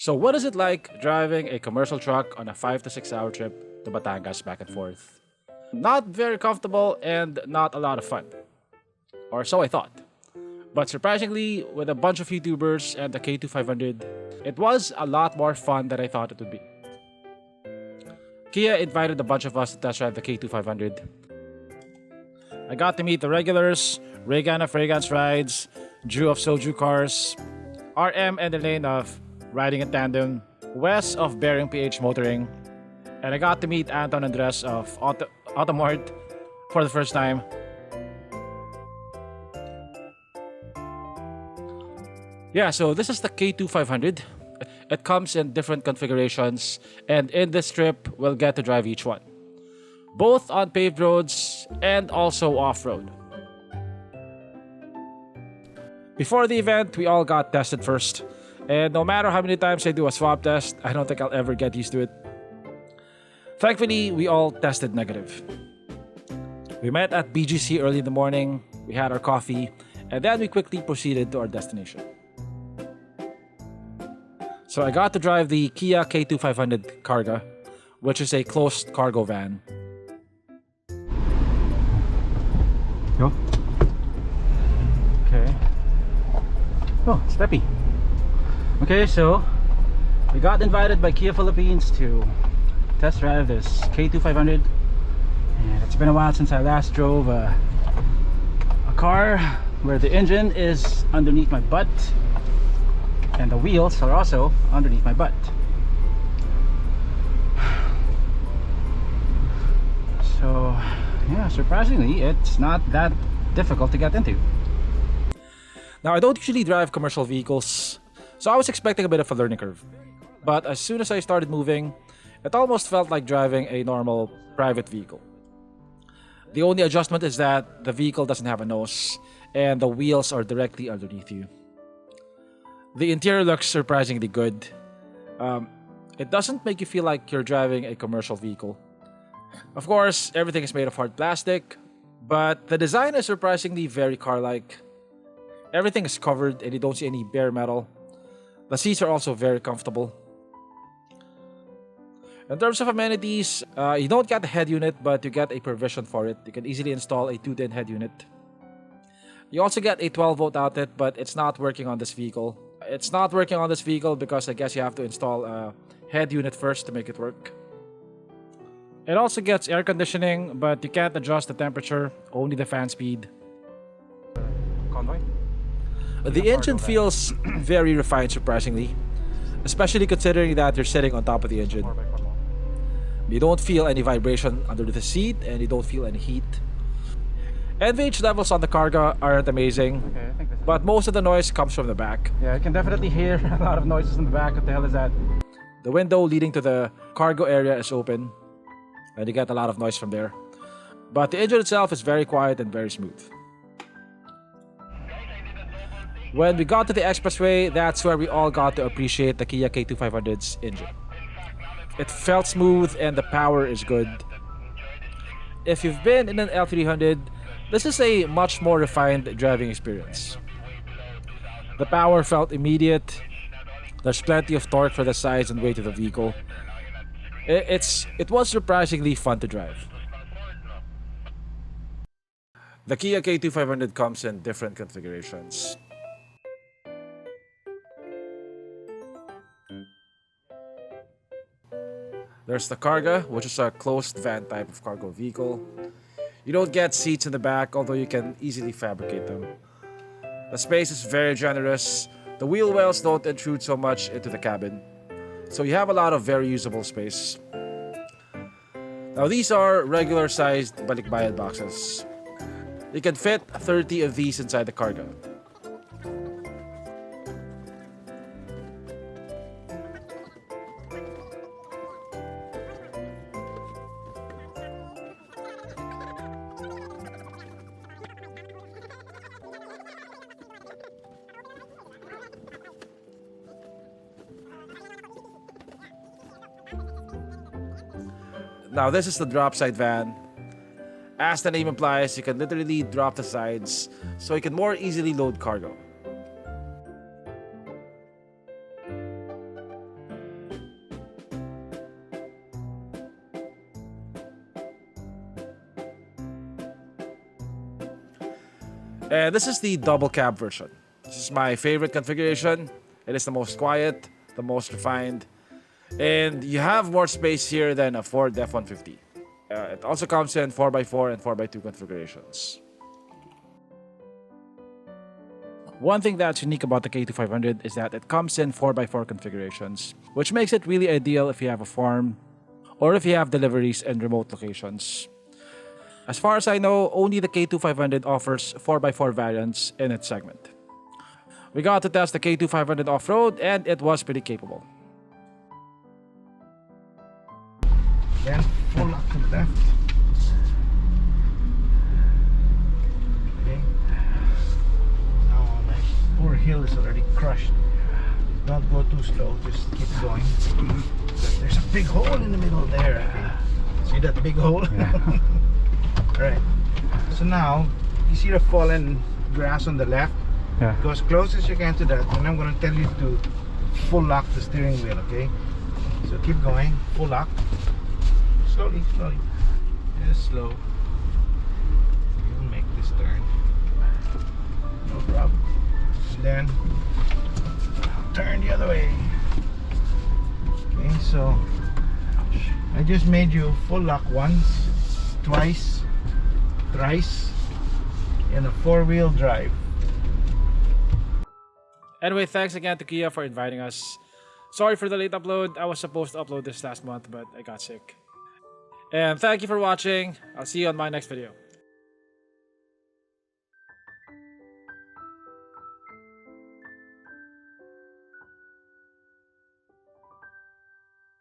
So what is it like driving a commercial truck on a 5 to 6 hour trip to Batangas back and forth? Not very comfortable and not a lot of fun. Or so I thought. But surprisingly, with a bunch of YouTubers and the K2500, it was a lot more fun than I thought it would be. Kia invited a bunch of us to test drive the K2500. I got to meet the regulars, Regan of Regan's Rides, Drew of Soju Cars, RM and Elaine of Riding in Tandem, Wes of Bearing PH Motoring, and I got to meet Anton Andres of Automart for the first time. Yeah, so this is the K2500. It comes in different configurations, and in this trip, we'll get to drive each one. Both on paved roads and also off-road. Before the event, we all got tested first. And no matter how many times I do a swab test, I don't think I'll ever get used to it. Thankfully, we all tested negative. We met at BGC early in the morning, we had our coffee, and then we quickly proceeded to our destination. So I got to drive the Kia K2500 Karga, which is a closed cargo van. Go. Okay. Oh, steppy. Okay, so we got invited by Kia Philippines to test drive this K2500, and it's been a while since I last drove a car where the engine is underneath my butt and the wheels are also underneath my butt. So yeah, surprisingly, it's not that difficult to get into. Now, I don't usually drive commercial vehicles, so I was expecting a bit of a learning curve. But as soon as I started moving, it almost felt like driving a normal private vehicle. The only adjustment is that the vehicle doesn't have a nose, and the wheels are directly underneath you. The interior looks surprisingly good. It doesn't make you feel like you're driving a commercial vehicle. Of course, everything is made of hard plastic, but the design is surprisingly very car-like. Everything is covered and you don't see any bare metal. The seats are also very comfortable. In terms of amenities, you don't get a head unit, but you get a provision for it. You can easily install a 210 head unit. You also get a 12-volt outlet, but it's not working on this vehicle. It's not working on this vehicle because I guess you have to install a head unit first to make it work. It also gets air conditioning, but you can't adjust the temperature, only the fan speed. Convoy? The engine feels very refined, surprisingly, especially considering that you're sitting on top of the engine. You don't feel any vibration under the seat and you don't feel any heat. NVH levels on the Karga aren't amazing, but most of the noise comes from the back. Yeah, you can definitely hear a lot of noises in the back. What the hell is that? The window leading to the cargo area is open, and you get a lot of noise from there. But the engine itself is very quiet and very smooth. When we got to the Expressway, that's where we all got to appreciate the Kia K2500's engine. It felt smooth and the power is good. If you've been in an L300, this is a much more refined driving experience. The power felt immediate. There's plenty of torque for the size and weight of the vehicle. It was surprisingly fun to drive. The Kia K2500 comes in different configurations. There's the Karga, which is a closed van type of cargo vehicle. You don't get seats in the back, although you can easily fabricate them. The space is very generous. The wheel wells don't intrude so much into the cabin, so you have a lot of very usable space. Now these are regular sized balikbayan boxes. You can fit 30 of these inside the Karga. Now this is the drop side van. As the name implies, you can literally drop the sides so you can more easily load cargo. And this is the double cab version. This is my favorite configuration. It is the most quiet, the most refined, and you have more space here than a Ford F-150. It also comes in 4x4 and 4x2 configurations. One thing that's unique about the K2500 is that it comes in 4x4 configurations, which makes it really ideal if you have a farm or if you have deliveries in remote locations. As far as I know, only the K2500 offers 4x4 variants in its segment. We got to test the K2500 off-road and it was pretty capable. Then full up to the left. Okay. Now my poor heel is already crushed. Don't go too slow, just keep going. There's a big hole in the middle there. Okay. See that big hole? Yeah. Alright. So now, you see the fallen grass on the left? Yeah. Go as close as you can to that, and I'm going to tell you to full lock the steering wheel, okay? So keep going, full lock. Slowly, slowly. Just slow. You'll make this turn. No problem. And then turn the other way. Okay, so I just made you full lock once, twice, thrice in a four-wheel drive. Anyway, thanks again to Kia for inviting us. Sorry for the late upload. I was supposed to upload this last month, but I got sick. And thank you for watching. I'll see you on my next video.